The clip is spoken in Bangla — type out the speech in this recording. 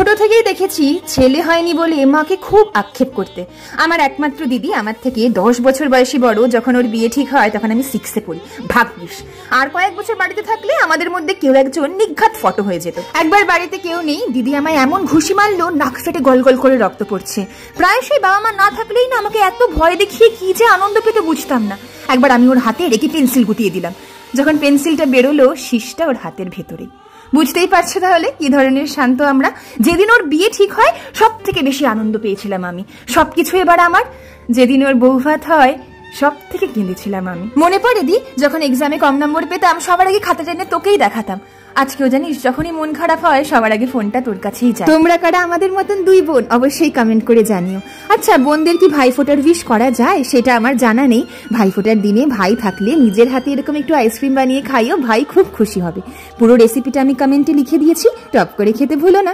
ছোট থেকেই দেখেছি ছেলে হয়নি বলে মাকে খুব আক্ষেপ করতে। আমার একমাত্র দিদি আমার থেকে 10 বছর বয়সী বড়। যখন ওর বিয়ে ঠিক হয় তখন আমি 6-এ পড়ি। ভাগ্যিস আর কয়েক বছর বাড়িতে থাকলে আমাদের মধ্যে কেউ একজন নিঘাত ফটো হয়ে যেত। একবার বাড়িতে কেউ নেই, দিদি আমায় এমন ঘুষি মারলো নাক ফেটে গল গল করে রক্ত পড়ছে। প্রায়শই বাবা মা না থাকলেই না আমাকে এত ভয় দেখিয়ে কি যে আনন্দ পেত বুঝতাম না। একবার আমি ওর হাতে রেখে পেন্সিল গুটিয়ে দিলাম। যখন পেন্সিলটা বেরোলো শীষটা ওর হাতের ভেতরে। বুঝতেই পারছো তাহলে কি ধরনের শান্ত আমরা। যেদিন ওর বিয়ে ঠিক হয় সব থেকে বেশি আনন্দ পেয়েছিলাম আমি। সবকিছু এবার আমার। যেদিন ওর বৌভাত হয় সব থেকে কেঁদেছিলাম আমি। মনে পড়ে দি যখন এক্সামে কম নম্বর পেতাম সবার আগে খাতা টেনে তোকেই দেখাতাম। আজকেও জানিস যখনই মন খারাপ হয় সবার আগে ফোনটা তোর কাছেই যায়। তোমরা কারা আমাদের মতন দুই বোন অবশ্যই কমেন্ট করে জানিও। আচ্ছা, বোনদের কি ভাইফোঁটার উইশ করা যায় সেটা আমার জানা নেই। ভাইফোঁটার দিনে ভাই থাকলে নিজের হাতে এরকম একটু আইসক্রিম বানিয়ে খাইও, ভাই খুব খুশি হবে। পুরো রেসিপিটা আমি কমেন্টে লিখে দিয়েছি, টপ করে খেতে ভুলো না।